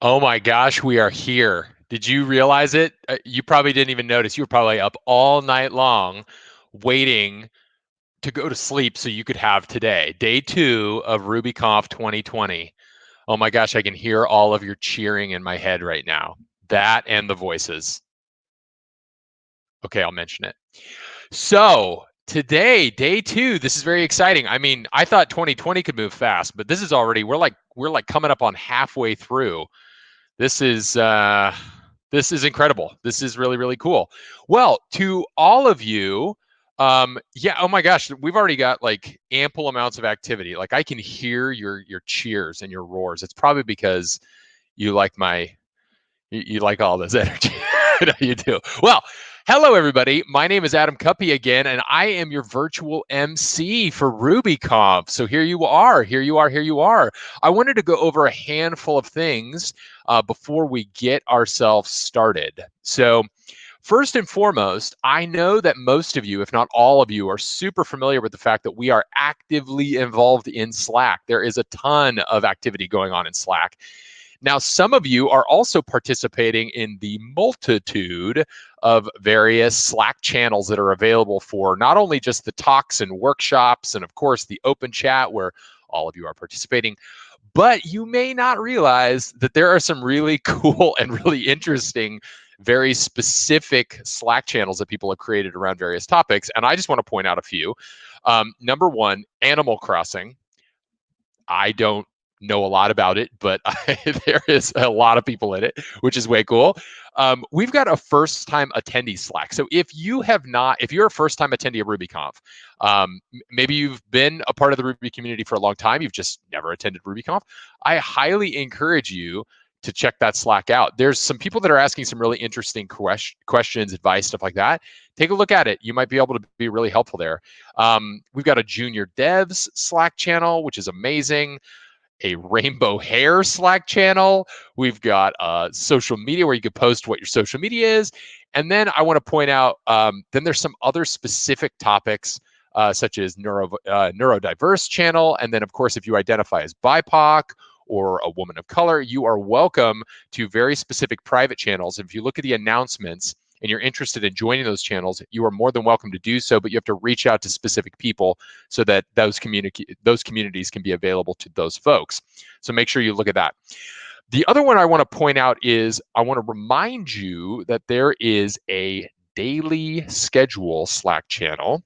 Oh my gosh, we are here. Did you realize it? You probably didn't even notice. You were probably up all night long waiting to go to sleep so you could have today, day 2 of RubyConf 2020. Oh my gosh, I can hear all of your cheering in my head right now. That and the voices. Okay, I'll mention it. So today, day 2, this is very exciting. I mean, I thought 2020 could move fast, but this is already we're like coming up on halfway through. This is incredible. This is really, really cool. Well, to all of you, yeah, oh my gosh, we've already got like ample amounts of activity. Like I can hear your cheers and your roars. It's probably because you like you like all this energy. You do. Well, hello everybody. My name is Adam Cuppy again, and I am your virtual MC for RubyConf. So here you are, here you are, here you are. I wanted to go over a handful of things before we get ourselves started. So first and foremost, I know that most of you, if not all of you, are super familiar with the fact that we are actively involved in Slack. There is a ton of activity going on in Slack. Now, some of you are also participating in the multitude of various Slack channels that are available for not only just the talks and workshops, and of course the open chat where all of you are participating, but you may not realize that there are some really cool and really interesting, very specific Slack channels that people have created around various topics. And I just want to point out a few. Number one, Animal Crossing. I don't know a lot about it, but there is a lot of people in it, which is way cool. We've got a first-time attendee Slack. So if you're a first-time attendee of RubyConf, maybe you've been a part of the Ruby community for a long time, you've just never attended RubyConf, I highly encourage you to check that Slack out. There's some people that are asking some really interesting questions, advice, stuff like that. Take a look at it. You might be able to be really helpful there. We've got a junior devs Slack channel, which is amazing. A rainbow hair Slack channel. We've got social media where you can post what your social media is. And then I want to point out, then there's some other specific topics such as neurodiverse channel. And then, of course, if you identify as BIPOC or a woman of color, you are welcome to very specific private channels. If you look at the announcements and you're interested in joining those channels, you are more than welcome to do so, but you have to reach out to specific people so that those communities can be available to those folks. So make sure you look at that. The other one I want to point out is I want to remind you that there is a daily schedule Slack channel.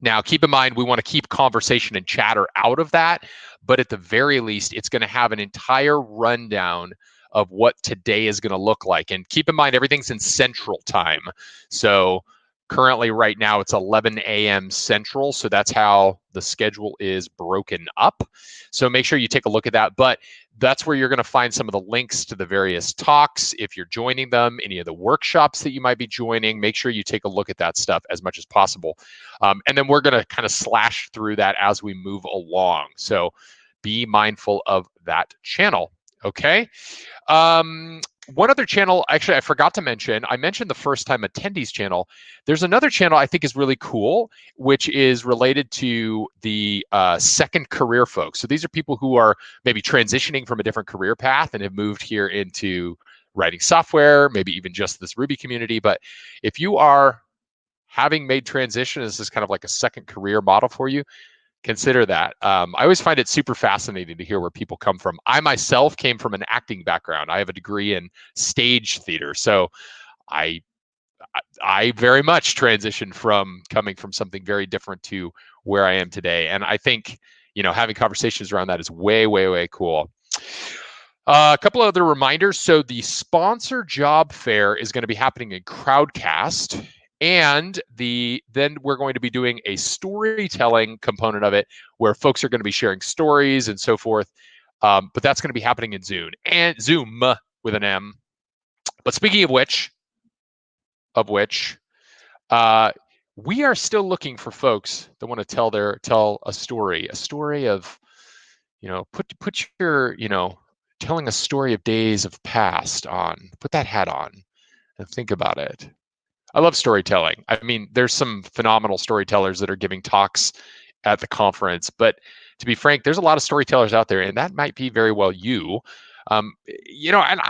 Now, keep in mind, we want to keep conversation and chatter out of that, but at the very least, it's going to have an entire rundown of what today is going to look like. And keep in mind, everything's in Central Time. So currently, right now, it's 11 a.m. Central. So that's how the schedule is broken up. So make sure you take a look at that. But that's where you're going to find some of the links to the various talks. If you're joining them, any of the workshops that you might be joining, make sure you take a look at that stuff as much as possible. And then we're going to kind of slash through that as we move along. So be mindful of that channel. Okay. One other channel, actually, I forgot to mention, I mentioned the first time attendees channel. There's another channel I think is really cool, which is related to the second career folks. So these are people who are maybe transitioning from a different career path and have moved here into writing software, maybe even just this Ruby community. But if you are having made transition, this is kind of like a second career model for you, consider that. I always find it super fascinating to hear where people come from. I myself came from an acting background. I have a degree in stage theater. So I very much transitioned from coming from something very different to where I am today. And I think, having conversations around that is way, way, way cool. A couple other reminders. So the sponsor job fair is going to be happening in Crowdcast. And then we're going to be doing a storytelling component of it where folks are going to be sharing stories and so forth. But that's going to be happening in Zoom with an M. But speaking of which, we are still looking for folks that want to tell a story of, put your, telling a story of days of past on, put that hat on and think about it. I love storytelling. I mean, there's some phenomenal storytellers that are giving talks at the conference, but to be frank, there's a lot of storytellers out there, and that might be very well you. You know, and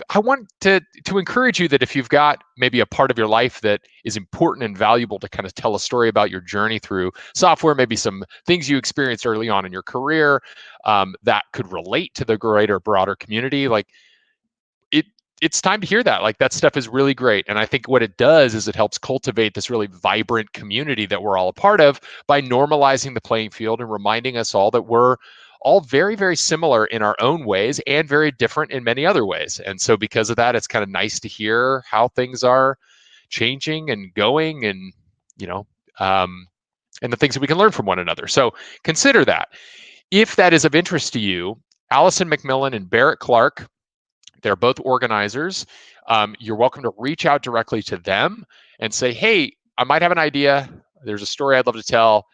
I want to encourage you that if you've got maybe a part of your life that is important and valuable to kind of tell a story about your journey through software, maybe some things you experienced early on in your career that could relate to the greater, broader community, like it's time to hear that. Like that stuff is really great. And I think what it does is it helps cultivate this really vibrant community that we're all a part of by normalizing the playing field and reminding us all that we're all very, very similar in our own ways and very different in many other ways. And so because of that, it's kind of nice to hear how things are changing and going and, you know, and the things that we can learn from one another. So consider that. If that is of interest to you, Allison McMillan and Barrett Clark, they're both organizers. You're welcome to reach out directly to them and say, hey, I might have an idea. There's a story I'd love to tell,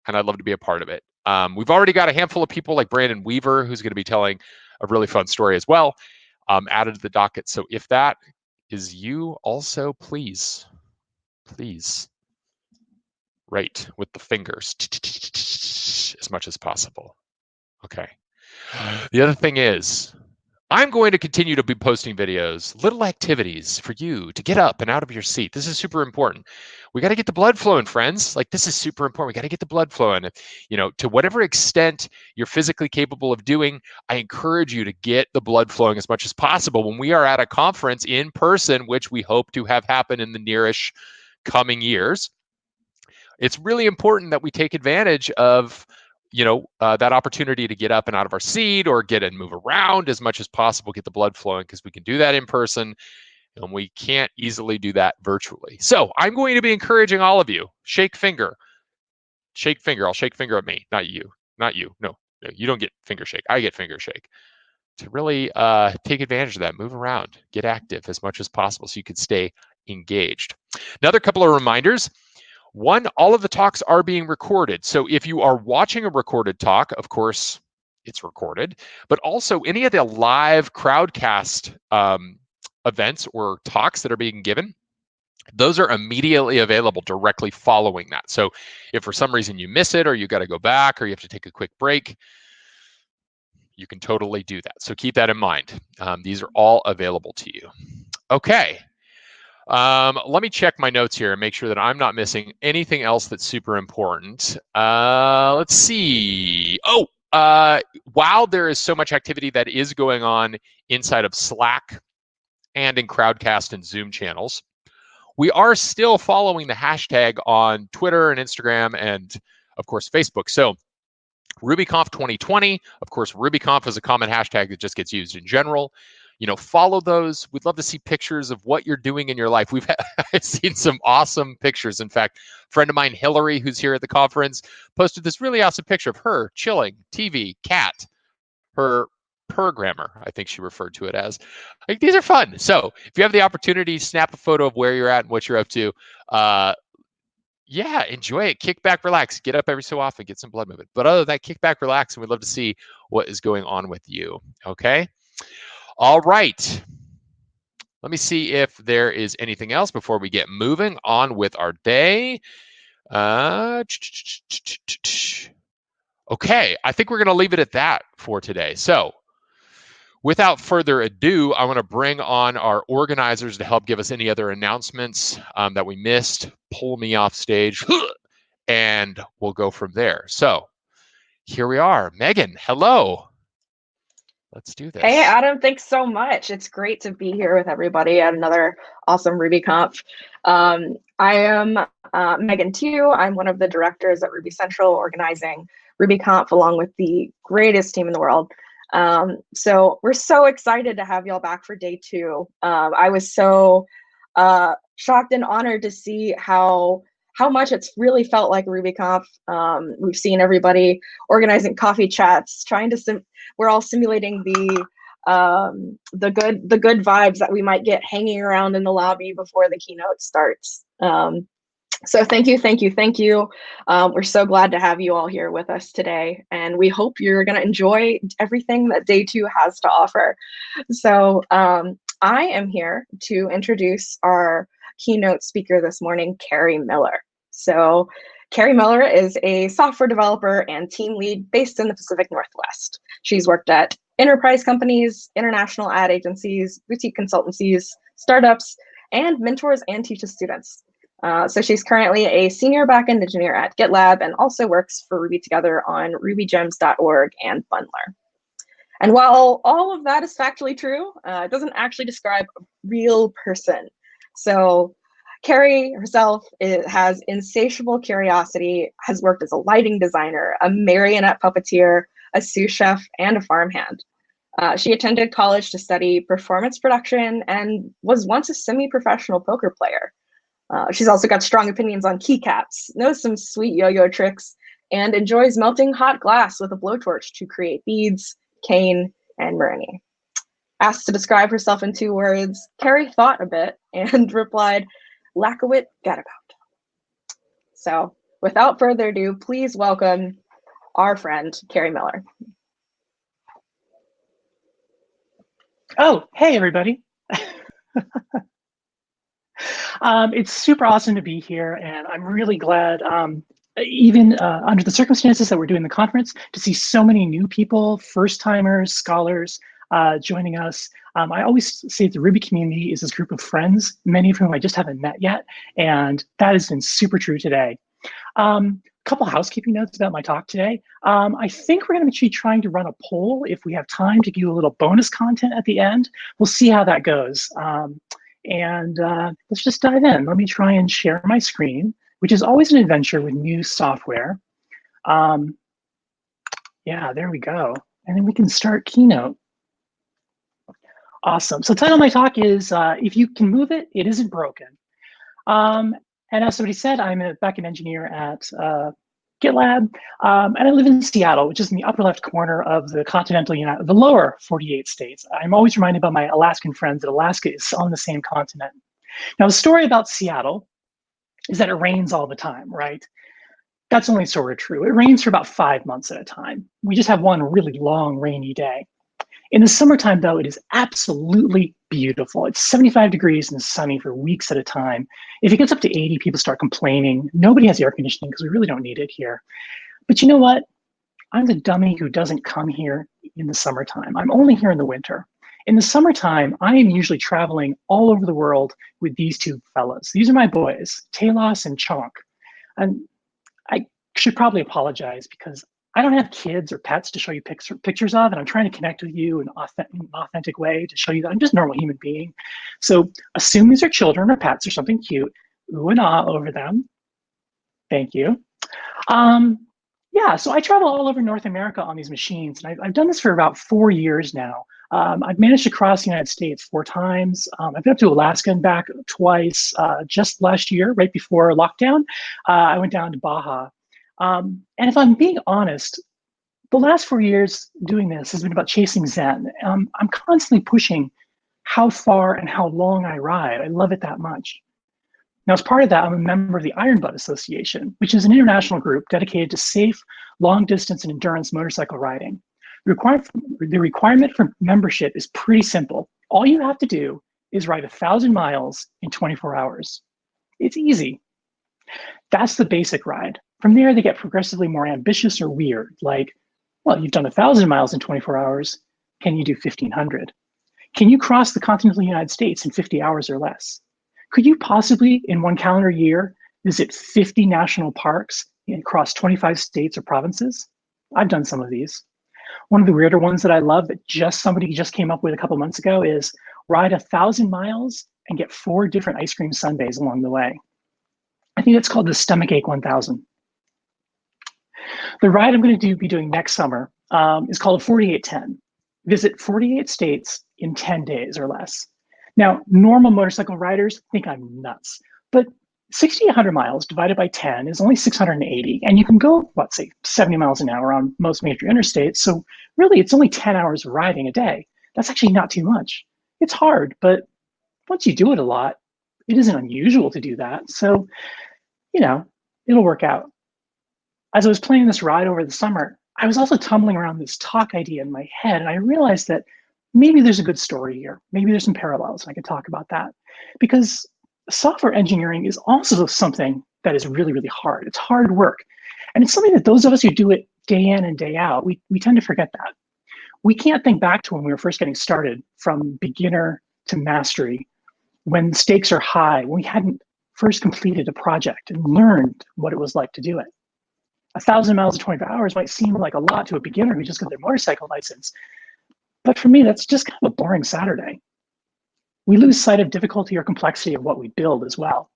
and I'd love to be a part of it. We've already got a handful of people like Brandon Weaver, who's going to be telling a really fun story as well, added to the docket. So if that is you also, please write with the fingers as much as possible. Okay. The other thing is, I'm going to continue to be posting videos, little activities for you to get up and out of your seat. This is super important. We got to get the blood flowing, friends. Like this is super important. We got to get the blood flowing. You know, to whatever extent you're physically capable of doing, I encourage you to get the blood flowing as much as possible. When we are at a conference in person, which we hope to have happen in the nearish coming years, it's really important that we take advantage of that opportunity to get up and out of our seat or get and move around as much as possible, get the blood flowing, because we can do that in person and we can't easily do that virtually. So I'm going to be encouraging all of you, shake finger. I'll shake finger at me, not you. No, you don't get finger shake. I get finger shake. To really take advantage of that, move around, get active as much as possible so you can stay engaged. Another couple of reminders. One, all of the talks are being recorded. So if you are watching a recorded talk, of course, it's recorded, but also any of the live crowdcast events or talks that are being given, those are immediately available directly following that. So if for some reason you miss it or you got to go back or you have to take a quick break, you can totally do that. So keep that in mind. These are all available to you. Okay. Let me check my notes here and make sure that I'm not missing anything else that's super important. Let's see. While there is so much activity that is going on inside of Slack and in Crowdcast and Zoom channels, we are still following the hashtag on Twitter and Instagram and, of course, Facebook. So RubyConf 2020, of course, RubyConf is a common hashtag that just gets used in general. Follow those. We'd love to see pictures of what you're doing in your life. I've seen some awesome pictures. In fact, a friend of mine, Hillary, who's here at the conference, posted this really awesome picture of her chilling, TV, cat, her programmer, I think she referred to it as. Like, these are fun. So if you have the opportunity, snap a photo of where you're at and what you're up to. Yeah, enjoy it. Kick back, relax. Get up every so often, get some blood movement. But other than that, kick back, relax, and we'd love to see what is going on with you. Okay? All right. Let me see if there is anything else before we get moving on with our day. Okay, I think we're going to leave it at that for today. So without further ado, I want to bring on our organizers to help give us any other announcements that we missed. Pull me off stage, and we'll go from there. So here we are. Megan, hello. Let's do this. Hey, Adam, thanks so much. It's great to be here with everybody at another awesome RubyConf. I am Megan Tew. I'm one of the directors at Ruby Central, organizing RubyConf along with the greatest team in the world. So we're so excited to have y'all back for day 2. I was so shocked and honored to see how much it's really felt like RubyConf. We've seen everybody organizing coffee chats, we're all simulating the good vibes that we might get hanging around in the lobby before the keynote starts. So thank you. We're so glad to have you all here with us today, and we hope you're going to enjoy everything that day 2 has to offer. So I am here to introduce our keynote speaker this morning, Kerri Miller. So Carrie Miller is a software developer and team lead based in the Pacific Northwest. She's worked at enterprise companies, international ad agencies, boutique consultancies, startups, and mentors and teaches students. So she's currently a senior backend engineer at Gitlab and also works for Ruby Together on rubygems.org and Bundler. And while all of that is factually true, it doesn't actually describe a real person. So Kerri herself has insatiable curiosity, has worked as a lighting designer, a marionette puppeteer, a sous chef, and a farmhand. She attended college to study performance production and was once a semi-professional poker player. She's also got strong opinions on keycaps, knows some sweet yo-yo tricks, and enjoys melting hot glass with a blowtorch to create beads, cane, and murrini. Asked to describe herself in 2 words, Kerri thought a bit and replied, lackwit, gadabout. So without further ado, please welcome our friend, Kerri Miller. Oh, hey, everybody. It's super awesome to be here, and I'm really glad, even under the circumstances that we're doing the conference, to see so many new people, first-timers, scholars, joining us. I always say the Ruby community is this group of friends, many of whom I just haven't met yet, and that has been super true today. Couple housekeeping notes about my talk today. I think we're going to be trying to run a poll if we have time to give you a little bonus content at the end. We'll see how that goes. Let's just dive in. Let me try and share my screen, which is always an adventure with new software. Yeah, there we go. And then we can start Keynote. Awesome. So the title of my talk is, if you can move it, it isn't broken. And as somebody said, I'm a backend engineer at Gitlab, and I live in Seattle, which is in the upper left corner of the the lower 48 states. I'm always reminded by my Alaskan friends that Alaska is on the same continent. Now, the story about Seattle is that it rains all the time, right? That's only sort of true. It rains for about 5 months at a time. We just have one really long rainy day. In the summertime, though, it is absolutely beautiful. It's 75 degrees and sunny for weeks at a time. If it gets up to 80, people start complaining. Nobody has air conditioning because we really don't need it here. But you know what? I'm the dummy who doesn't come here in the summertime. I'm only here in the winter. In the summertime, I am usually traveling all over the world with these 2 fellas. These are my boys, Talos and Chonk. And I should probably apologize because I don't have kids or pets to show you pictures of, and I'm trying to connect with you in an authentic way to show you that I'm just a normal human being. So assume these are children or pets or something cute. Ooh and ah over them. Thank you. Yeah, so I travel all over North America on these machines, and I've done this for about 4 years now. I've managed to cross the United States 4 times. I've been up to Alaska and back twice. Just last year, right before lockdown, I went down to Baja. And if I'm being honest, the last 4 years doing this has been about chasing Zen. I'm constantly pushing how far and how long I ride. I love it that much. Now, as part of that, I'm a member of the Iron Butt Association, which is an international group dedicated to safe, long-distance, and endurance motorcycle riding. The requirement for membership is pretty simple. All you have to do is ride 1,000 miles in 24 hours. It's easy. That's the basic ride. From there, they get progressively more ambitious or weird, like, well, you've done 1,000 miles in 24 hours. Can you do 1,500? Can you cross the continental United States in 50 hours or less? Could you possibly, in 1 calendar year, visit 50 national parks and cross 25 states or provinces? I've done some of these. One of the weirder ones that I love that somebody just came up with a couple months ago is ride 1,000 miles and get 4 different ice cream sundaes along the way. I think it's called the Stomachache 1000. The ride I'm going to be doing next summer is called 4810. Visit 48 states in 10 days or less. Now, normal motorcycle riders think I'm nuts, but 60 to 100 miles divided by 10 is only 680, and you can go, say 70 miles an hour on most major interstates, so really it's only 10 hours of riding a day. That's actually not too much. It's hard, but once you do it a lot, it isn't unusual to do that, so, it'll work out. As I was planning this ride over the summer, I was also tumbling around this talk idea in my head, and I realized that maybe there's a good story here. Maybe there's some parallels, and I could talk about that. Because software engineering is also something that is really, really hard. It's hard work. And it's something that those of us who do it day in and day out, we tend to forget that. We can't think back to when we were first getting started, from beginner to mastery, when stakes are high, when we hadn't first completed a project and learned what it was like to do it. 1,000 miles in 24 hours might seem like a lot to a beginner who just got their motorcycle license. But for me, that's just kind of a boring Saturday. We lose sight of difficulty or complexity of what we build as well.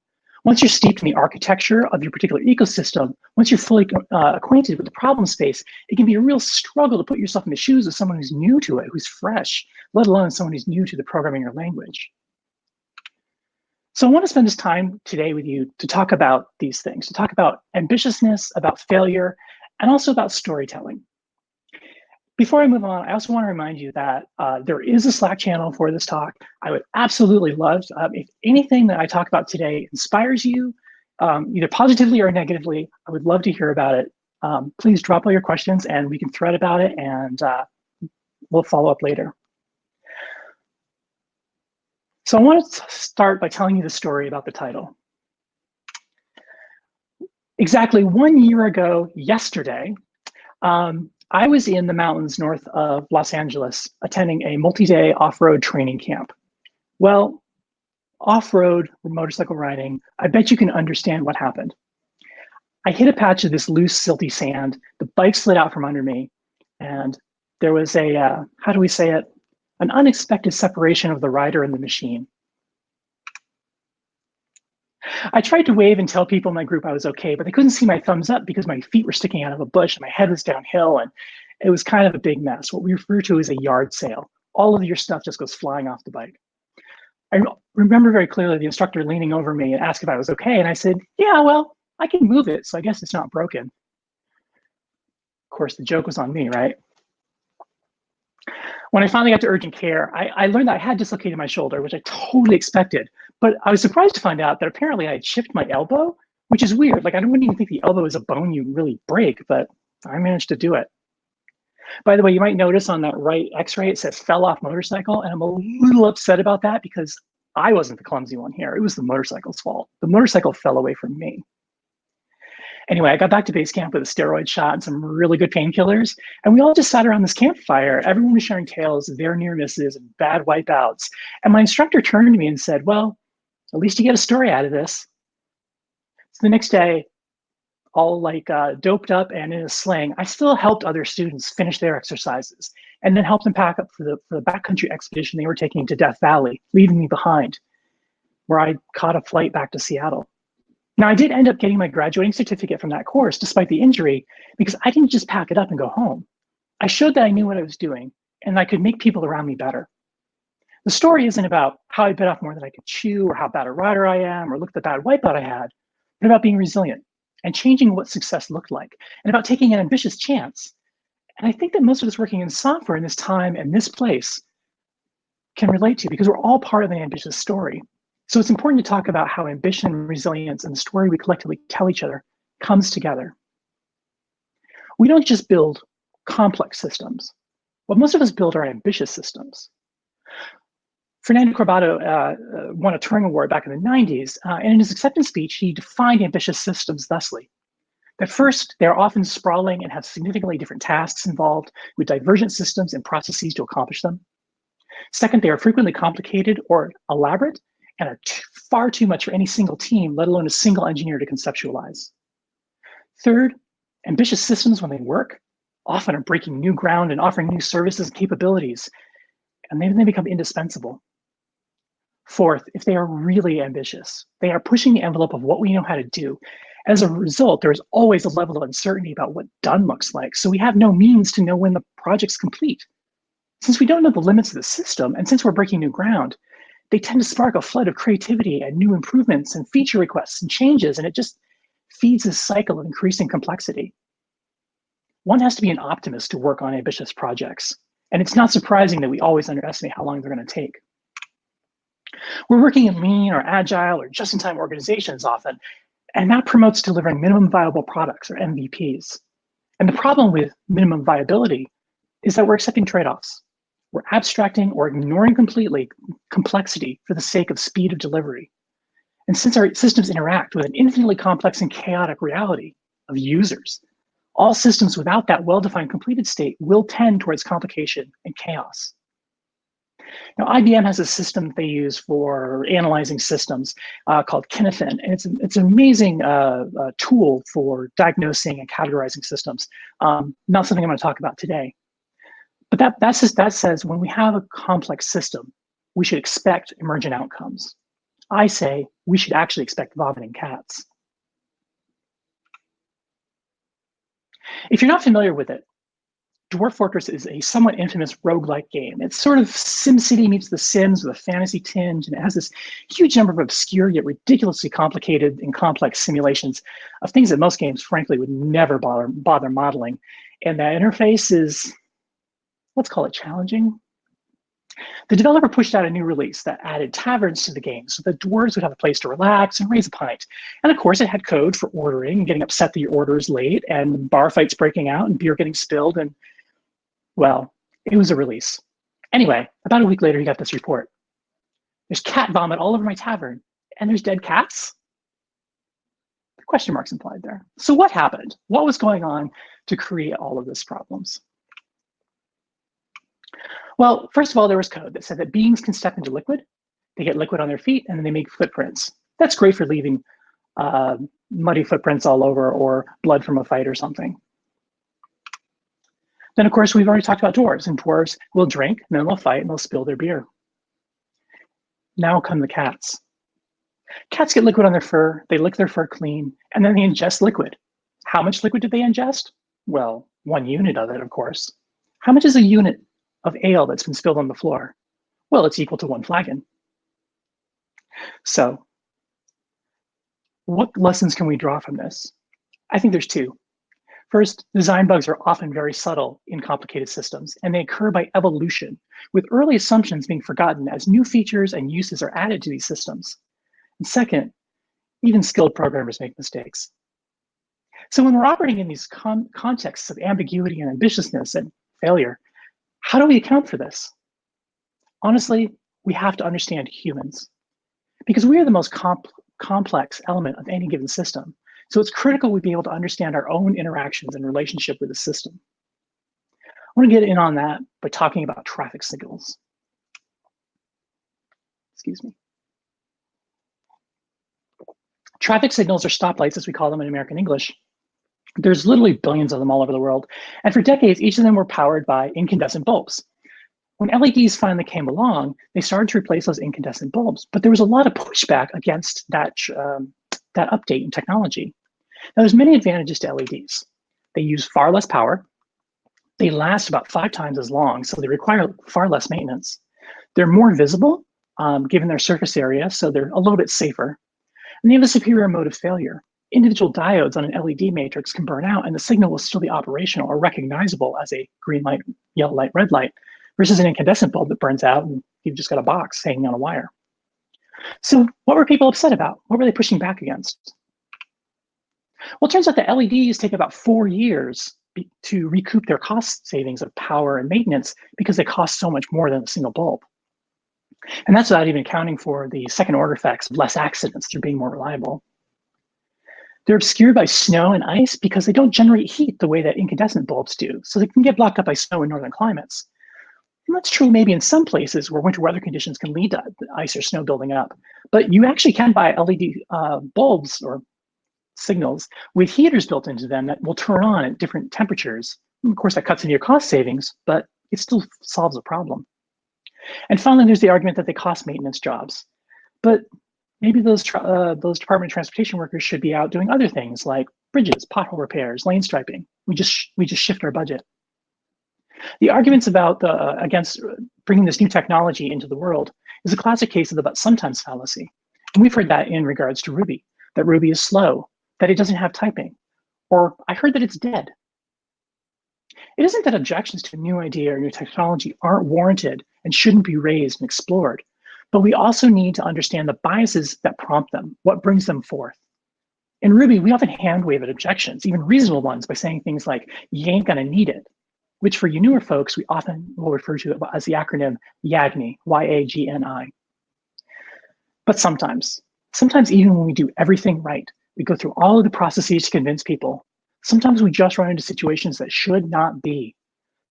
Once you're steeped in the architecture of your particular ecosystem, once you're fully acquainted with the problem space, it can be a real struggle to put yourself in the shoes of someone who's new to it, who's fresh, let alone someone who's new to the programming or language. So I want to spend this time today with you to talk about these things, to talk about ambitiousness, about failure, and also about storytelling. Before I move on, I also want to remind you that there is a Slack channel for this talk. I would absolutely love, if anything that I talk about today inspires you, either positively or negatively, I would love to hear about it. Please drop all your questions and we can thread about it, and we'll follow up later. So I want to start by telling you the story about the title. Exactly 1 year ago yesterday, I was in the mountains north of Los Angeles attending a multi-day off-road training camp. Well, off-road motorcycle riding, I bet you can understand what happened. I hit a patch of this loose, silty sand, the bike slid out from under me, and there was a, how do we say it? An unexpected separation of the rider and the machine. I tried to wave and tell people in my group I was okay, but they couldn't see my thumbs up because my feet were sticking out of a bush and my head was downhill, and it was kind of a big mess, what we refer to as a yard sale. All of your stuff just goes flying off the bike. I remember very clearly the instructor leaning over me and asked if I was okay, and I said, yeah, well, I can move it, so I guess it's not broken. Of course, the joke was on me, right? When I finally got to urgent care, I learned that I had dislocated my shoulder, which I totally expected. But I was surprised to find out that apparently I had chipped my elbow, which is weird. Like, I wouldn't even think the elbow is a bone you really break, but I managed to do it. By the way, you might notice on that right x-ray, it says fell off motorcycle. And I'm a little upset about that because I wasn't the clumsy one here. It was the motorcycle's fault. The motorcycle fell away from me. Anyway, I got back to base camp with a steroid shot and some really good painkillers, and we all just sat around this campfire. Everyone was sharing tales of their near misses and bad wipeouts. And my instructor turned to me and said, well, at least you get a story out of this. So the next day, all like doped up and in a sling, I still helped other students finish their exercises and then helped them pack up for the backcountry expedition they were taking to Death Valley, leaving me behind, where I caught a flight back to Seattle. Now, I did end up getting my graduating certificate from that course, despite the injury, because I didn't just pack it up and go home. I showed that I knew what I was doing and I could make people around me better. The story isn't about how I bit off more than I could chew or how bad a rider I am or look at the bad wipeout I had, but about being resilient and changing what success looked like and about taking an ambitious chance. And I think that most of us working in software in this time and this place can relate to, because we're all part of an ambitious story. So it's important to talk about how ambition, resilience, and the story we collectively tell each other comes together. We don't just build complex systems. What most of us build are ambitious systems. Fernando Corbato won a Turing Award back in the 90s, and in his acceptance speech, he defined ambitious systems thusly. That first, they're often sprawling and have significantly different tasks involved with divergent systems and processes to accomplish them. Second, they are frequently complicated or elaborate and are far too much for any single team, let alone a single engineer to conceptualize. Third, ambitious systems, when they work, often are breaking new ground and offering new services and capabilities, and then they become indispensable. Fourth, if they are really ambitious, they are pushing the envelope of what we know how to do. As a result, there is always a level of uncertainty about what done looks like, so we have no means to know when the project's complete. Since we don't know the limits of the system, and since we're breaking new ground, they tend to spark a flood of creativity and new improvements and feature requests and changes, and it just feeds this cycle of increasing complexity. One has to be an optimist to work on ambitious projects, and it's not surprising that we always underestimate how long they're going to take. We're working in lean or agile or just-in-time organizations often, and that promotes delivering minimum viable products or MVPs. And the problem with minimum viability is that we're accepting trade-offs. We're abstracting or ignoring completely complexity for the sake of speed of delivery. And since our systems interact with an infinitely complex and chaotic reality of users, All systems without that well-defined completed state will tend towards complication and chaos. Now, IBM has a system that they use for analyzing systems called Kinethin, and it's an amazing tool for diagnosing and categorizing systems. Not something I'm going to talk about today. But that says when we have a complex system, we should expect emergent outcomes. I say we should actually expect vomiting cats. If you're not familiar with it, Dwarf Fortress is a somewhat infamous roguelike game. It's sort of SimCity meets The Sims with a fantasy tinge, and it has this huge number of obscure yet ridiculously complicated and complex simulations of things that most games, frankly, would never bother modeling. And that interface is, let's call it challenging. The developer pushed out a new release that added taverns to the game so that dwarves would have a place to relax and raise a pint. And of course, it had code for ordering and getting upset that your order is late, and bar fights breaking out and beer getting spilled. And well, it was a release. Anyway, about a week later, he got this report. There's cat vomit all over my tavern, and there's dead cats? Question marks implied there. So what happened? What was going on to create all of these problems? Well, first of all, there was code that said that beings can step into liquid. They get liquid on their feet, and then they make footprints. That's great for leaving muddy footprints all over or blood from a fight or something. Then, of course, we've already talked about dwarves, and dwarves will drink, and then they'll fight, and they'll spill their beer. Now come the cats. Cats get liquid on their fur, they lick their fur clean, and then they ingest liquid. How much liquid did they ingest? Well, 1 unit of it, of course. How much is a unit of ale that's been spilled on the floor? Well, it's equal to 1 flagon. So, what lessons can we draw from this? I think there's 2. First, design bugs are often very subtle in complicated systems, and they occur by evolution, with early assumptions being forgotten as new features and uses are added to these systems. And second, even skilled programmers make mistakes. So when we're operating in these contexts of ambiguity and ambitiousness and failure, how do we account for this? Honestly, we have to understand humans, because we are the most complex element of any given system. So it's critical we be able to understand our own interactions and relationship with the system. I want to get in on that by talking about traffic signals. Excuse me. Traffic signals, or stoplights as we call them in American English, there's literally billions of them all over the world. And for decades, each of them were powered by incandescent bulbs. When LEDs finally came along, they started to replace those incandescent bulbs, but there was a lot of pushback against that update in technology. Now, there's many advantages to LEDs. They use far less power. They last about 5 times as long, so they require far less maintenance. They're more visible, given their surface area, so they're a little bit safer. And they have a superior mode of failure. Individual diodes on an LED matrix can burn out, and the signal will still be operational or recognizable as a green light, yellow light, red light, versus an incandescent bulb that burns out and you've just got a box hanging on a wire. So what were people upset about? What were they pushing back against? Well, it turns out that LEDs take about 4 years to recoup their cost savings of power and maintenance because they cost so much more than a single bulb. And that's without even accounting for the second order effects of less accidents through being more reliable. They're obscured by snow and ice because they don't generate heat the way that incandescent bulbs do. So they can get blocked up by snow in northern climates. And that's true maybe in some places where winter weather conditions can lead to ice or snow building up. But you actually can buy LED bulbs or signals with heaters built into them that will turn on at different temperatures. And of course, that cuts into your cost savings, but it still solves a problem. And finally, there's the argument that they cost maintenance jobs. But maybe those Department of Transportation workers should be out doing other things like bridges, pothole repairs, lane striping. We just shift our budget. The arguments about against bringing this new technology into the world is a classic case of the but sometimes fallacy. And we've heard that in regards to Ruby, that Ruby is slow, that it doesn't have typing, or I heard that it's dead. It isn't that objections to a new idea or new technology aren't warranted and shouldn't be raised and explored, but we also need to understand the biases that prompt them, what brings them forth. In Ruby, we often hand wave at objections, even reasonable ones, by saying things like, you ain't gonna need it, which for you newer folks, we often will refer to as the acronym YAGNI, Y-A-G-N-I. But sometimes even when we do everything right, we go through all of the processes to convince people, Sometimes we just run into situations that should not be.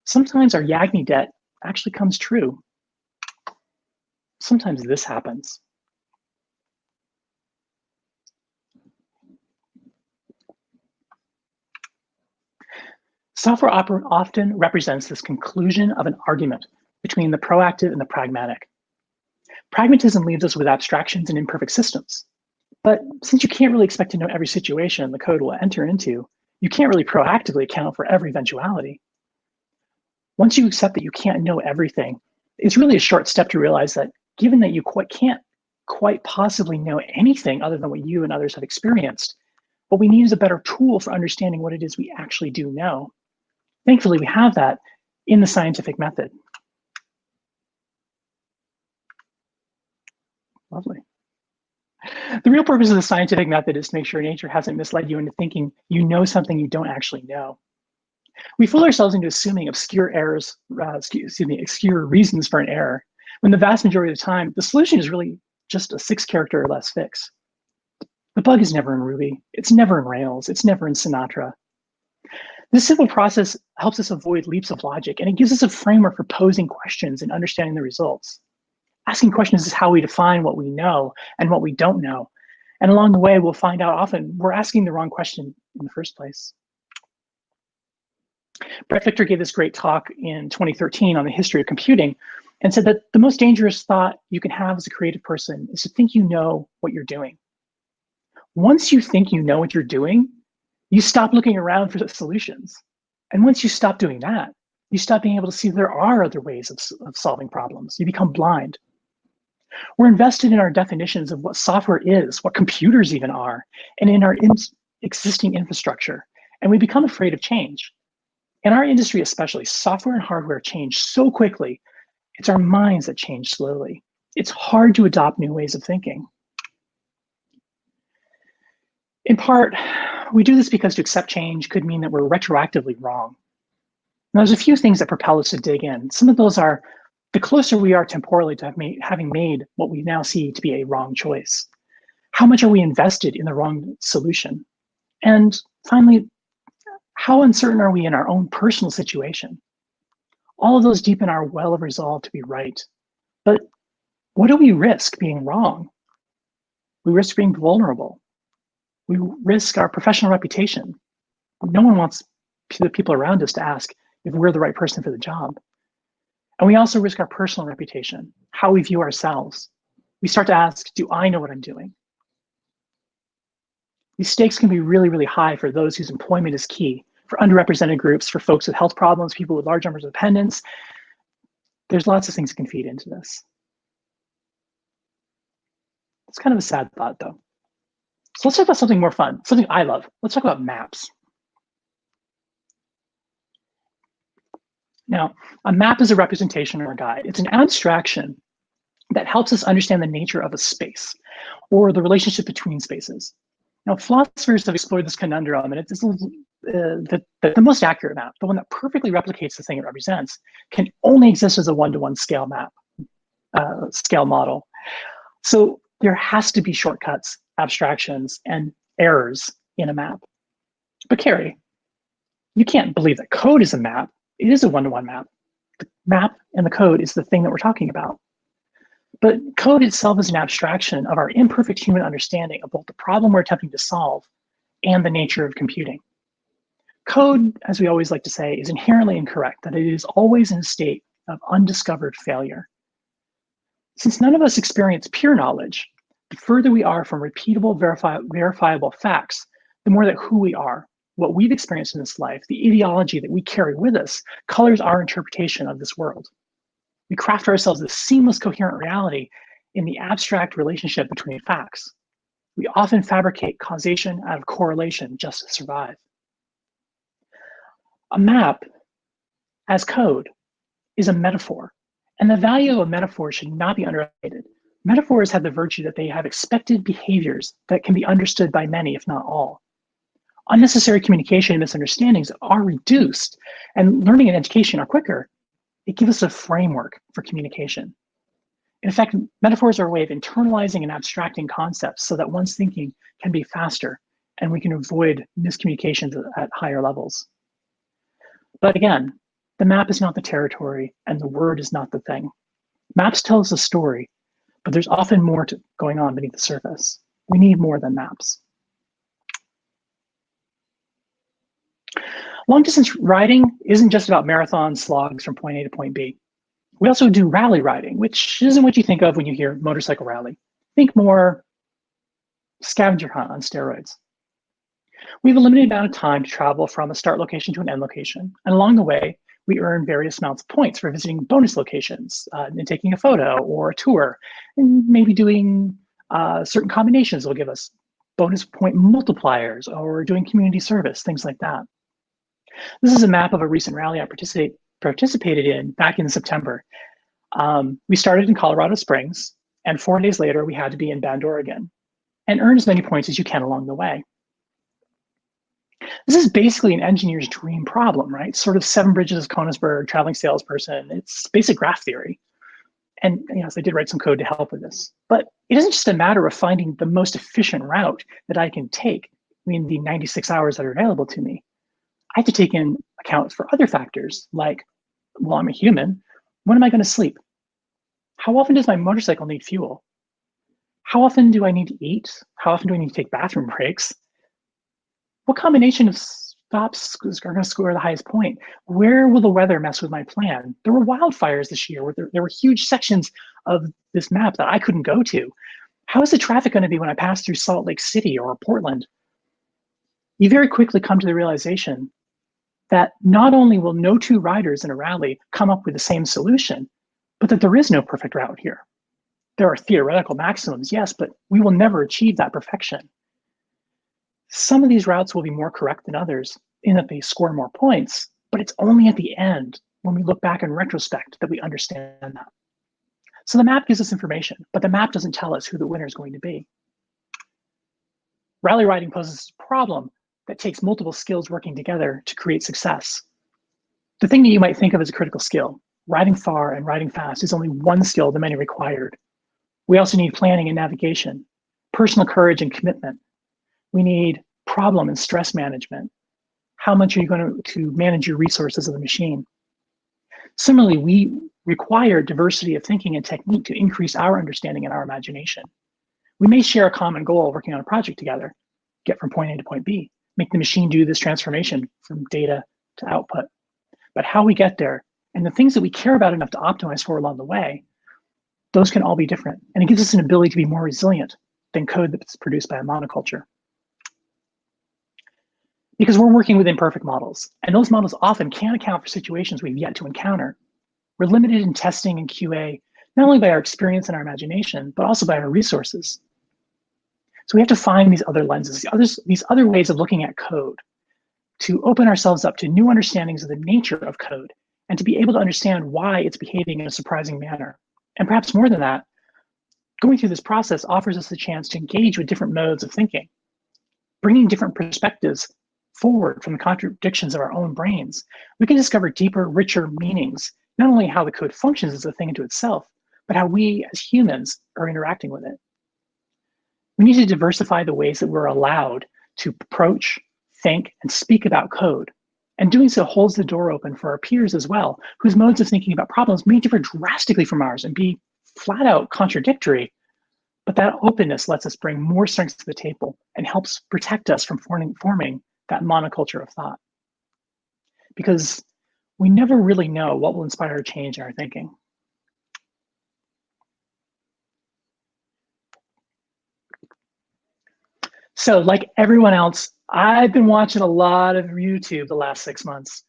Sometimes our Yagni debt actually comes true. Sometimes this happens. Software often represents this conclusion of an argument between the proactive and the pragmatic. Pragmatism leaves us with abstractions and imperfect systems. But since you can't really expect to know every situation the code will enter into, you can't really proactively account for every eventuality. Once you accept that you can't know everything, it's really a short step to realize that given that you can't quite possibly know anything other than what you and others have experienced, what we need is a better tool for understanding what it is we actually do know. Thankfully, we have that in the scientific method. Lovely. The real purpose of the scientific method is to make sure nature hasn't misled you into thinking you know something you don't actually know. We fool ourselves into assuming obscure reasons for an error, when the vast majority of the time, the solution is really just a 6-character or less fix. The bug is never in Ruby, it's never in Rails, it's never in Sinatra. This simple process helps us avoid leaps of logic, and it gives us a framework for posing questions and understanding the results. Asking questions is how we define what we know and what we don't know. And along the way, we'll find out often we're asking the wrong question in the first place. Brett Victor gave this great talk in 2013 on the history of computing and said that the most dangerous thought you can have as a creative person is to think you know what you're doing. Once you think you know what you're doing, you stop looking around for the solutions. And once you stop doing that, you stop being able to see there are other ways of solving problems. You become blind. We're invested in our definitions of what software is, what computers even are, and in our existing infrastructure, and we become afraid of change. In our industry especially, software and hardware change so quickly, it's our minds that change slowly. It's hard to adopt new ways of thinking. In part, we do this because to accept change could mean that we're retroactively wrong. Now, there's a few things that propel us to dig in. Some of those are the closer we are temporally to having made what we now see to be a wrong choice. How much are we invested in the wrong solution? And finally, how uncertain are we in our own personal situation? All of those deepen our well of resolve to be right. But what do we risk being wrong? We risk being vulnerable. We risk our professional reputation. No one wants the people around us to ask if we're the right person for the job. And we also risk our personal reputation, how we view ourselves. We start to ask, do I know what I'm doing? These stakes can be really, really high for those whose employment is key, for underrepresented groups, for folks with health problems, people with large numbers of dependents. There's lots of things that can feed into this. It's kind of a sad thought, though. So let's talk about something more fun, something I love. Let's talk about maps. Now, a map is a representation or a guide. It's an abstraction that helps us understand the nature of a space or the relationship between spaces. Now, philosophers have explored this conundrum, and it's the most accurate map, the one that perfectly replicates the thing it represents, can only exist as a one-to-one scale map, scale model. So there has to be shortcuts, abstractions, and errors in a map. But Kerri, you can't believe that code is a map. It is a one-to-one map. The map and the code is the thing that we're talking about. But code itself is an abstraction of our imperfect human understanding of both the problem we're attempting to solve and the nature of computing. Code, as we always like to say, is inherently incorrect, that it is always in a state of undiscovered failure. Since none of us experience pure knowledge, the further we are from repeatable, verifiable facts, the more that who we are, what we've experienced in this life, the ideology that we carry with us, colors our interpretation of this world. We craft ourselves a seamless, coherent reality in the abstract relationship between facts. We often fabricate causation out of correlation just to survive. A map, as code, is a metaphor, and the value of a metaphor should not be underrated. Metaphors have the virtue that they have expected behaviors that can be understood by many, if not all. Unnecessary communication and misunderstandings are reduced, and learning and education are quicker. It gives us a framework for communication. In fact, metaphors are a way of internalizing and abstracting concepts so that one's thinking can be faster and we can avoid miscommunications at higher levels. But again, the map is not the territory, and the word is not the thing. Maps tell us a story, but there's often more going on beneath the surface. We need more than maps. Long distance riding isn't just about marathon slogs from point A to point B. We also do rally riding, which isn't what you think of when you hear motorcycle rally. Think more scavenger hunt on steroids. We have a limited amount of time to travel from a start location to an end location. And along the way, we earn various amounts of points for visiting bonus locations and taking a photo or a tour, and maybe doing certain combinations that will give us bonus point multipliers, or doing community service, things like that. This is a map of a recent rally I participated in back in September. We started in Colorado Springs, and 4 days later, we had to be in Bend, Oregon, and earn as many points as you can along the way. This is basically an engineer's dream problem, right? Sort of Seven Bridges, Konigsberg, traveling salesperson. It's basic graph theory. And so I did write some code to help with this. But it isn't just a matter of finding the most efficient route that I can take in the 96 hours that are available to me. I have to take in account for other factors like, well, I'm a human. When am I going to sleep? How often does my motorcycle need fuel? How often do I need to eat? How often do I need to take bathroom breaks? What combination of stops are going to score the highest point? Where will the weather mess with my plan? There were wildfires this year where there were huge sections of this map that I couldn't go to. How is the traffic going to be when I pass through Salt Lake City or Portland? You very quickly come to the realization that not only will no two riders in a rally come up with the same solution, but that there is no perfect route here. There are theoretical maximums, yes, but we will never achieve that perfection. Some of these routes will be more correct than others in that they score more points, but it's only at the end, when we look back in retrospect, that we understand that. So the map gives us information, but the map doesn't tell us who the winner is going to be. Rally riding poses a problem that takes multiple skills working together to create success. The thing that you might think of as a critical skill, riding far and riding fast, is only one skill of the many required. We also need planning and navigation, personal courage and commitment. We need problem and stress management. How much are you going to manage your resources of the machine? Similarly, we require diversity of thinking and technique to increase our understanding and our imagination. We may share a common goal working on a project together, get from point A to point B, make the machine do this transformation from data to output. But how we get there and the things that we care about enough to optimize for along the way, those can all be different. And it gives us an ability to be more resilient than code that's produced by a monoculture. Because we're working with imperfect models, and those models often can't account for situations we've yet to encounter. We're limited in testing and QA, not only by our experience and our imagination, but also by our resources. So we have to find these other lenses, these other ways of looking at code, to open ourselves up to new understandings of the nature of code, and to be able to understand why it's behaving in a surprising manner. And perhaps more than that, going through this process offers us the chance to engage with different modes of thinking, bringing different perspectives forward from the contradictions of our own brains. We can discover deeper, richer meanings, not only how the code functions as a thing into itself, but how we as humans are interacting with it. We need to diversify the ways that we're allowed to approach, think, and speak about code. And doing so holds the door open for our peers as well, whose modes of thinking about problems may differ drastically from ours and be flat out contradictory. But that openness lets us bring more strengths to the table and helps protect us from forming that monoculture of thought. Because we never really know what will inspire a change in our thinking. So like everyone else, I've been watching a lot of YouTube the last 6 months.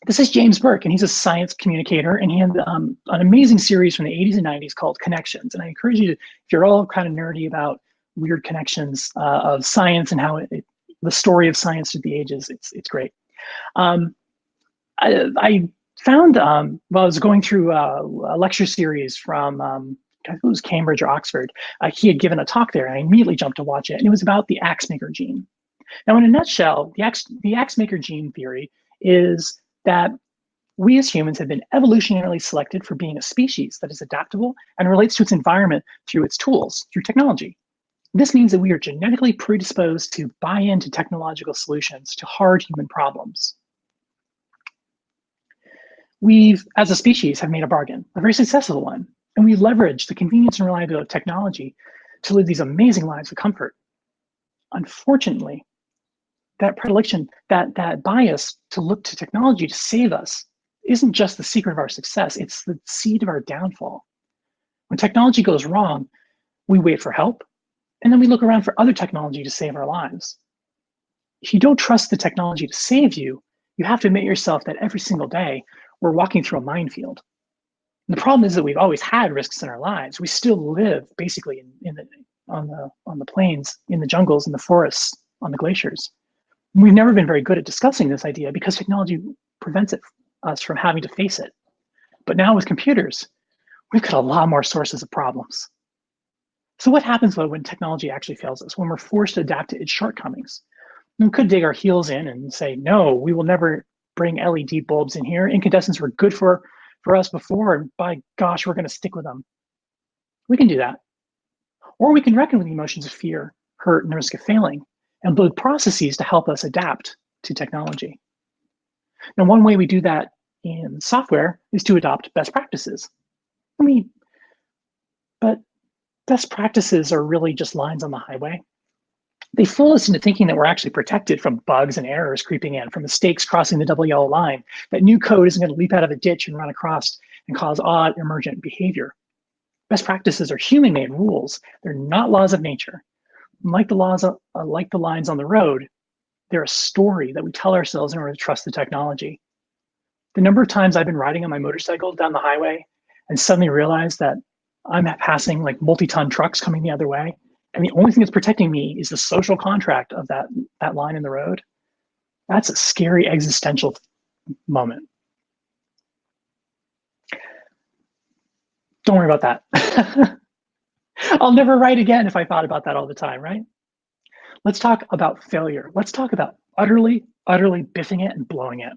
This is James Burke, and he's a science communicator, and he had an amazing series from the 80s and 90s called Connections. And I encourage you to, if you're all kind of nerdy about weird connections of science and how the story of science through the ages, it's great. I found, while I was going through a lecture series from, I think it was Cambridge or Oxford, he had given a talk there, and I immediately jumped to watch it, and it was about the axe maker gene. Now, in a nutshell, the axe maker gene theory is that we as humans have been evolutionarily selected for being a species that is adaptable and relates to its environment through its tools, through technology. This means that we are genetically predisposed to buy into technological solutions to hard human problems. We've, as a species, have made a bargain, a very successful one, and we leverage the convenience and reliability of technology to live these amazing lives of comfort. Unfortunately, that predilection, that bias to look to technology to save us isn't just the secret of our success, it's the seed of our downfall. When technology goes wrong, we wait for help, and then we look around for other technology to save our lives. If you don't trust the technology to save you, you have to admit yourself that every single day we're walking through a minefield. And the problem is that we've always had risks in our lives. We still live basically on the plains, in the jungles, in the forests, on the glaciers. We've never been very good at discussing this idea because technology prevents us from having to face it. But now with computers, we've got a lot more sources of problems. So what happens though when technology actually fails us, when we're forced to adapt to its shortcomings? We could dig our heels in and say, no, we will never bring LED bulbs in here. Incandescents were good for us before, and by gosh, we're going to stick with them. We can do that. Or we can reckon with the emotions of fear, hurt, and the risk of failing, and build processes to help us adapt to technology. Now, one way we do that in software is to adopt best practices. But best practices are really just lines on the highway. They fool us into thinking that we're actually protected from bugs and errors creeping in, from mistakes crossing the double yellow line, that new code isn't going to leap out of a ditch and run across and cause odd emergent behavior. Best practices are human-made rules. They're not laws of nature. Like the lines on the road, they're a story that we tell ourselves in order to trust the technology. The number of times I've been riding on my motorcycle down the highway and suddenly realized that I'm passing like multi-ton trucks coming the other way, and the only thing that's protecting me is the social contract of that line in the road. That's a scary existential moment. Don't worry about that. I'll never write again if I thought about that all the time, right? Let's talk about failure. Let's talk about utterly biffing it and blowing it.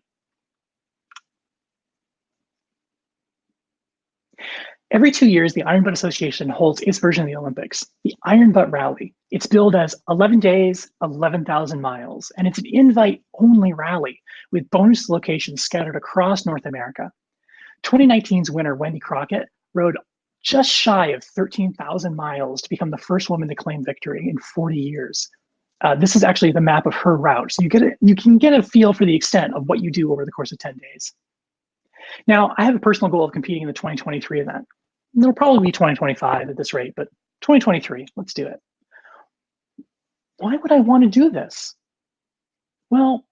Every 2 years, the Iron Butt Association holds its version of the Olympics, the Iron Butt Rally. It's billed as 11 days, 11,000 miles, and it's an invite-only rally with bonus locations scattered across North America. 2019's winner, Wendy Crockett, rode just shy of 13,000 miles to become the first woman to claim victory in 40 years. This is actually the map of her route, so you can get a feel for the extent of what you do over the course of 10 days. Now, I have a personal goal of competing in the 2023 event. It'll probably be 2025 at this rate, but 2023, let's do it. Why would I want to do this? Well,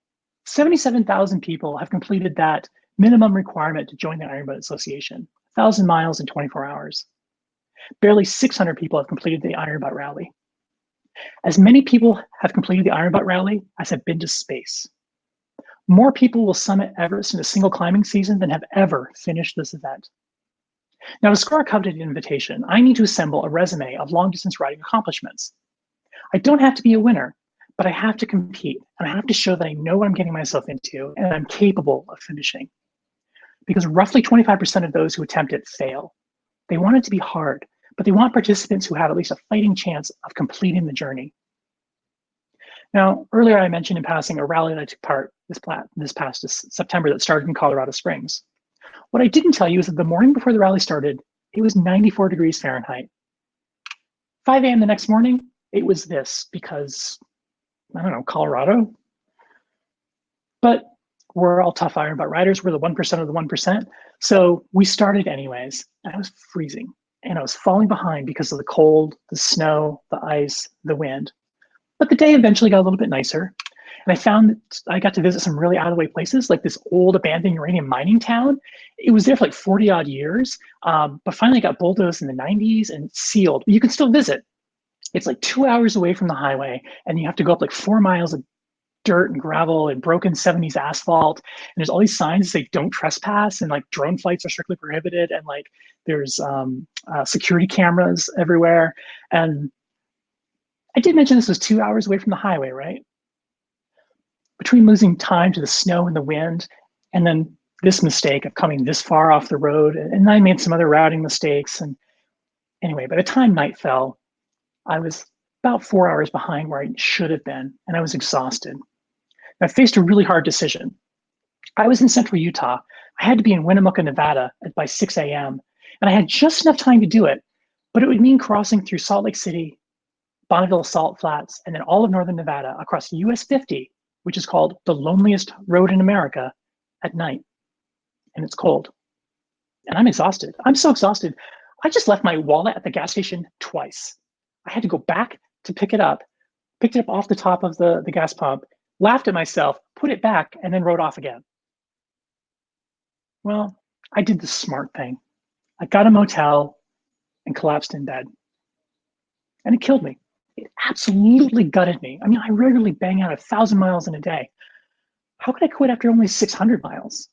77,000 people have completed that minimum requirement to join the Iron Butt Association, 1,000 miles in 24 hours. Barely 600 people have completed the Iron Butt Rally. As many people have completed the Iron Butt Rally as have been to space. More people will summit Everest in a single climbing season than have ever finished this event. Now, to score a coveted invitation, I need to assemble a resume of long-distance riding accomplishments. I don't have to be a winner, but I have to compete, and I have to show that I know what I'm getting myself into and I'm capable of finishing. Because roughly 25% of those who attempt it fail. They want it to be hard, but they want participants who have at least a fighting chance of completing the journey. Now, earlier I mentioned in passing a rally that I took part this past September that started in Colorado Springs. What I didn't tell you is that the morning before the rally started, it was 94 degrees Fahrenheit. 5 a.m. the next morning, it was this because, I don't know, Colorado. But we're all tough Iron Butt riders. We're the 1% of the 1%. So we started anyways, and I was freezing. And I was falling behind because of the cold, the snow, the ice, the wind. But the day eventually got a little bit nicer. And I found that I got to visit some really out of the way places, like this old abandoned uranium mining town. It was there for like 40 odd years, but finally got bulldozed in the 90s and sealed. But you can still visit. It's like 2 hours away from the highway, and you have to go up like 4 miles of dirt and gravel and broken 70s asphalt. And there's all these signs that say don't trespass, and like drone flights are strictly prohibited. And like there's security cameras everywhere. And I did mention this was 2 hours away from the highway, right? Between losing time to the snow and the wind, and then this mistake of coming this far off the road, and I made some other routing mistakes. And anyway, by the time night fell, I was about 4 hours behind where I should have been, and I was exhausted. I faced a really hard decision. I was in central Utah. I had to be in Winnemucca, Nevada by 6 a.m., and I had just enough time to do it, but it would mean crossing through Salt Lake City, Bonneville Salt Flats, and then all of northern Nevada across US 50, which is called the loneliest road in America, at night. And it's cold. And I'm exhausted. I'm so exhausted. I just left my wallet at the gas station twice. I had to go back to pick it up, picked it up off the top of the gas pump, laughed at myself, put it back, and then rode off again. Well, I did the smart thing. I got a motel and collapsed in bed. And it killed me. It absolutely gutted me. I mean, I regularly bang out 1,000 miles in a day. How could I quit after only 600 miles?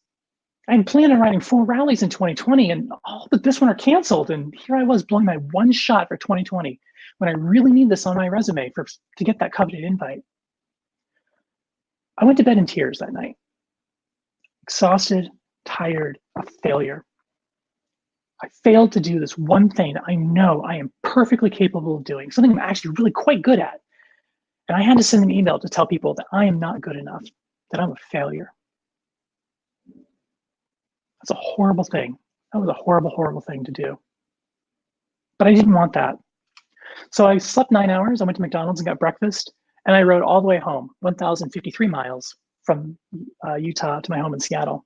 I had planned on riding 4 rallies in 2020, and all but this one are canceled. And here I was blowing my one shot for 2020 when I really need this on my resume to get that coveted invite. I went to bed in tears that night. Exhausted, tired, a failure. I failed to do this one thing that I know I am perfectly capable of doing, something I'm actually really quite good at. And I had to send an email to tell people that I am not good enough, that I'm a failure. That's a horrible thing. That was a horrible, horrible thing to do. But I didn't want that. So I slept 9 hours, I went to McDonald's and got breakfast, and I rode all the way home, 1,053 miles from Utah to my home in Seattle,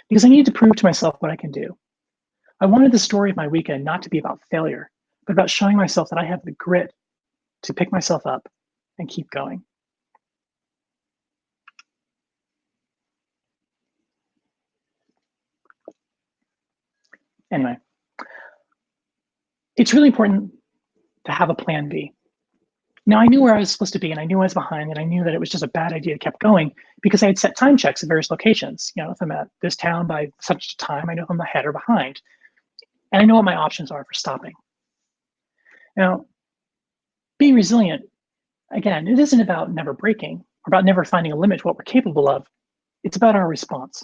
because I needed to prove to myself what I can do. I wanted the story of my weekend not to be about failure, but about showing myself that I have the grit to pick myself up and keep going. Anyway, it's really important to have a plan B. Now, I knew where I was supposed to be, and I knew I was behind, and I knew that it was just a bad idea to keep going because I had set time checks at various locations. You know, if I'm at this town by such a time, I know if I'm ahead or behind. And I know what my options are for stopping. Now, being resilient, again, it isn't about never breaking or about never finding a limit to what we're capable of. It's about our response.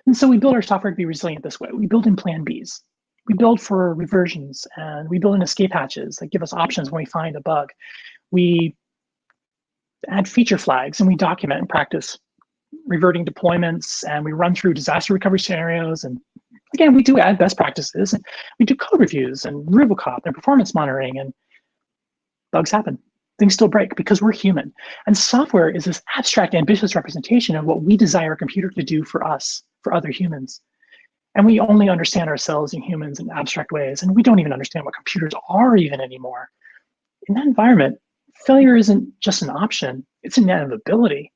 And so we build our software to be resilient this way. We build in plan Bs. We build for reversions, and we build in escape hatches that give us options when we find a bug. We add feature flags, and we document and practice reverting deployments, and we run through disaster recovery scenarios. And again, we do add best practices, and we do code reviews and Rubicop and performance monitoring, and bugs happen. Things still break because we're human. And software is this abstract, ambitious representation of what we desire a computer to do for us, for other humans. And we only understand ourselves and humans in abstract ways, and we don't even understand what computers are even anymore. In that environment, failure isn't just an option, it's an inevitability.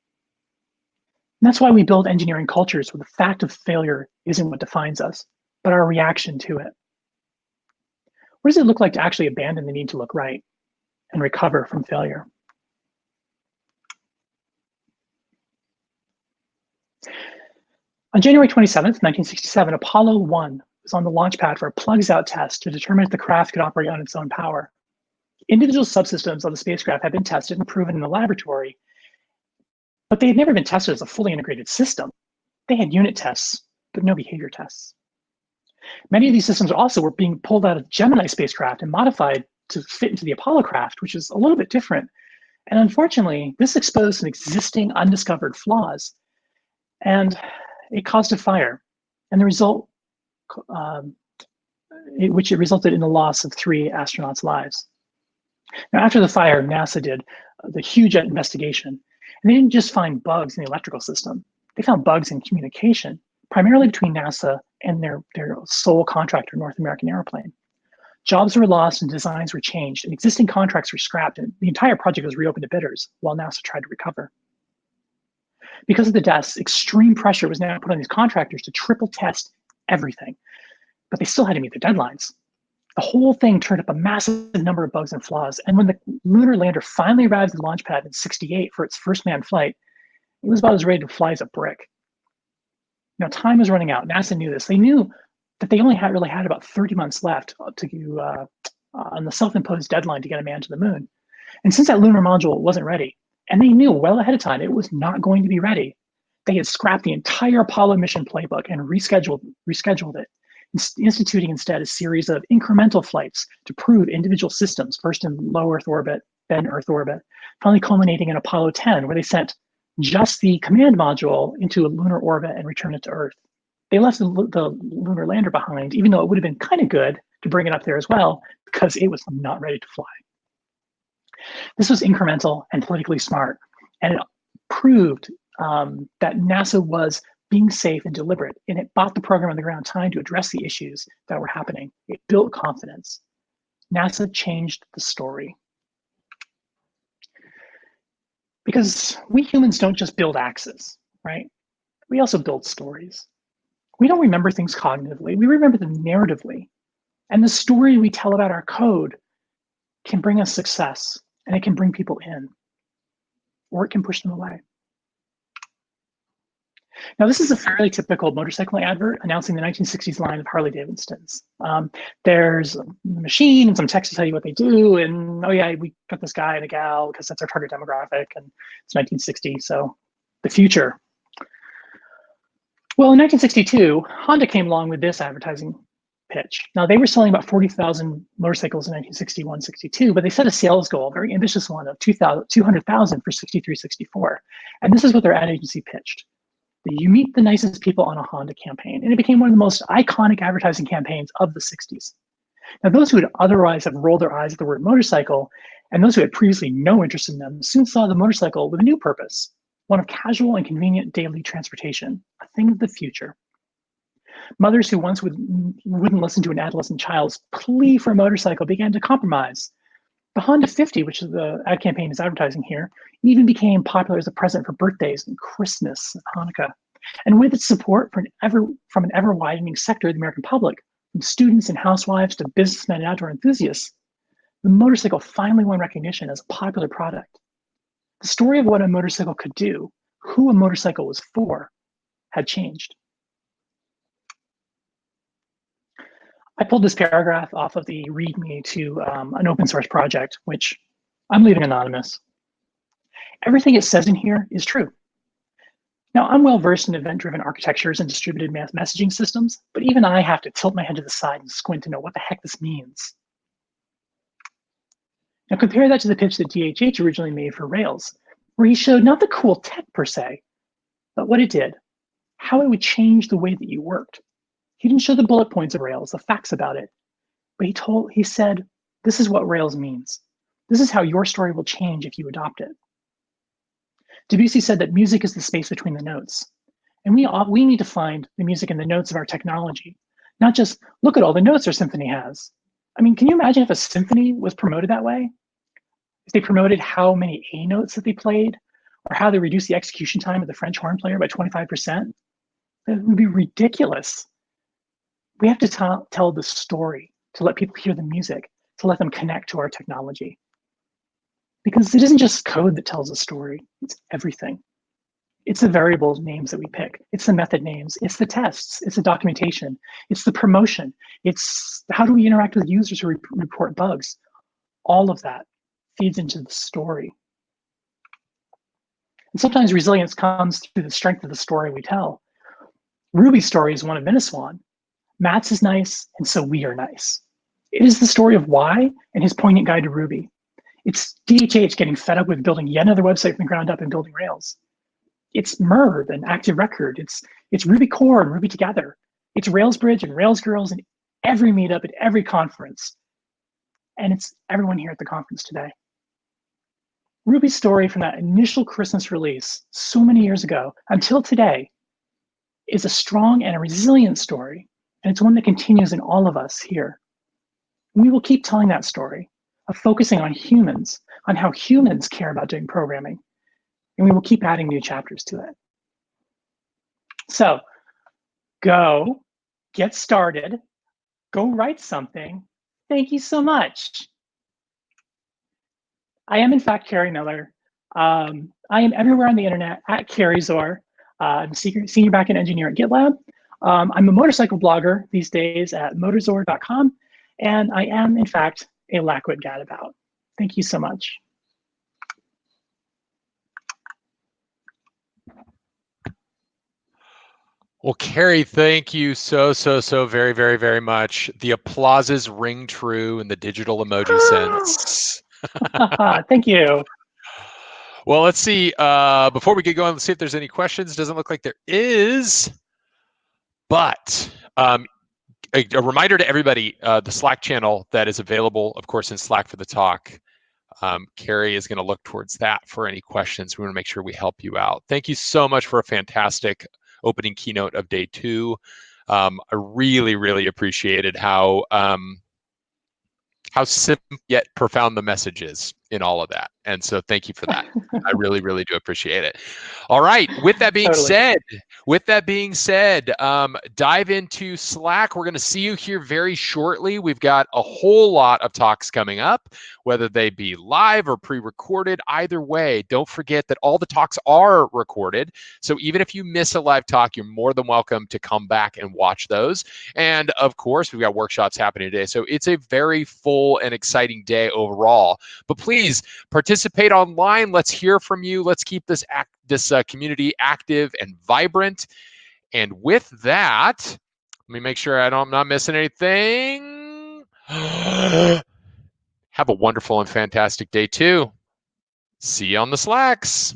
And that's why we build engineering cultures where the fact of failure isn't what defines us, but our reaction to it. What does it look like to actually abandon the need to look right and recover from failure? On January 27th, 1967, Apollo 1 was on the launch pad for a plugs-out test to determine if the craft could operate on its own power. Individual subsystems of the spacecraft had been tested and proven in the laboratory, but they had never been tested as a fully integrated system. They had unit tests, but no behavior tests. Many of these systems also were being pulled out of Gemini spacecraft and modified to fit into the Apollo craft, which is a little bit different. And unfortunately, this exposed some existing undiscovered flaws, and it caused a fire. And the result, which it resulted in the loss of 3 astronauts' lives. Now, after the fire, NASA did the huge investigation, and they didn't just find bugs in the electrical system. They found bugs in communication, primarily between NASA and their sole contractor, North American Airplane. Jobs were lost and designs were changed, and existing contracts were scrapped, and the entire project was reopened to bidders while NASA tried to recover. Because of the deaths, extreme pressure was now put on these contractors to triple test everything, but they still had to meet their deadlines. The whole thing turned up a massive number of bugs and flaws, and when the lunar lander finally arrived at the launch pad in '68 for its first manned flight, it was about as ready to fly as a brick. Now, time was running out. NASA knew this. They knew that they only really had about 30 months left to on the self-imposed deadline to get a man to the moon. And since that lunar module wasn't ready, and they knew well ahead of time it was not going to be ready, they had scrapped the entire Apollo mission playbook and rescheduled it, instituting instead a series of incremental flights to prove individual systems, first in low Earth orbit then Earth orbit, finally culminating in Apollo 10, where they sent just the command module into a lunar orbit and returned it to Earth. They left the lunar lander behind, even though it would have been kind of good to bring it up there as well, because it was not ready to fly. This was incremental and politically smart, and it proved that NASA was being safe and deliberate, and it bought the program on the ground time to address the issues that were happening. It built confidence. NASA changed the story. Because we humans don't just build axes, right? We also build stories. We don't remember things cognitively, we remember them narratively. And the story we tell about our code can bring us success, and it can bring people in, or it can push them away. Now, this is a fairly typical motorcycle advert announcing the 1960s line of Harley Davidsons. There's a machine and some text to tell you what they do, and oh yeah, we got this guy and a gal because that's our target demographic, and it's 1960, so the future. Well, in 1962, Honda came along with this advertising pitch. Now, they were selling about 40,000 motorcycles in 1961, 62, but they set a sales goal, a very ambitious one, of 200,000 for 63, 64. And this is what their ad agency pitched. You meet the nicest people on a Honda campaign. And it became one of the most iconic advertising campaigns of the 60s. Now, those who would otherwise have rolled their eyes at the word motorcycle, and those who had previously no interest in them, soon saw the motorcycle with a new purpose, one of casual and convenient daily transportation, a thing of the future. Mothers who once wouldn't listen to an adolescent child's plea for a motorcycle began to compromise. The Honda 50, which is the ad campaign is advertising here, even became popular as a present for birthdays and Christmas and Hanukkah. And with its support from an ever-widening sector of the American public, from students and housewives to businessmen and outdoor enthusiasts, the motorcycle finally won recognition as a popular product. The story of what a motorcycle could do, who a motorcycle was for, had changed. I pulled this paragraph off of the README to an open source project, which I'm leaving anonymous. Everything it says in here is true. Now, I'm well versed in event-driven architectures and distributed messaging systems, but even I have to tilt my head to the side and squint to know what the heck this means. Now, compare that to the pitch that DHH originally made for Rails, where he showed not the cool tech per se, but what it did, how it would change the way that you worked. He didn't show the bullet points of Rails, the facts about it, but he said, this is what Rails means. This is how your story will change if you adopt it. Debussy said that music is the space between the notes. And we need to find the music in the notes of our technology, not just look at all the notes our symphony has. I mean, can you imagine if a symphony was promoted that way? If they promoted how many A notes that they played, or how they reduced the execution time of the French horn player by 25%? That would be ridiculous. We have to tell the story, to let people hear the music, to let them connect to our technology. Because it isn't just code that tells a story, it's everything. It's the variable names that we pick, it's the method names, it's the tests, it's the documentation, it's the promotion, it's how do we interact with users who report bugs. All of that feeds into the story. And sometimes resilience comes through the strength of the story we tell. Ruby's story is one of Minneswan. Matt's is nice, and so we are nice. It is the story of why and his poignant guide to Ruby. It's DHH getting fed up with building yet another website from the ground up and building Rails. It's Merv and Active Record. It's Ruby Core and Ruby Together. It's Railsbridge and Rails Girls and every meetup at every conference. And it's everyone here at the conference today. Ruby's story from that initial Christmas release so many years ago until today is a strong and a resilient story. And it's one that continues in all of us here. We will keep telling that story of focusing on humans, on how humans care about doing programming. And we will keep adding new chapters to it. So go, get started, go write something. Thank you so much. I am, in fact, Kerri Miller. I am everywhere on the internet at KerriZor. I'm a Senior Backend Engineer at Gitlab. I'm a motorcycle blogger these days at motorzor.com. And I am, in fact, a lackwit gadabout. Thank you so much. Well, Kerri, thank you so very much. The applauses ring true in the digital emoji sense. Thank you. Well, let's see. Before we get going, let's see if there's any questions. Doesn't look like there is. But a reminder to everybody, the Slack channel that is available, of course, in Slack for the talk. Kerri is going to look towards that for any questions. We want to make sure we help you out. Thank you so much for a fantastic opening keynote of day 2. I really, really appreciated how simple yet profound the message is in all of that. And so thank you for that. I really, really do appreciate it. All right. With that being said, dive into Slack. We're going to see you here very shortly. We've got a whole lot of talks coming up, whether they be live or pre-recorded. Either way, don't forget that all the talks are recorded. So even if you miss a live talk, you're more than welcome to come back and watch those. And of course, we've got workshops happening today. So it's a very full and exciting day overall. But please participate online. Let's hear from you. Let's keep this community active and vibrant. And with that, let me make sure I'm not missing anything. Have a wonderful and fantastic day too. See you on the Slacks.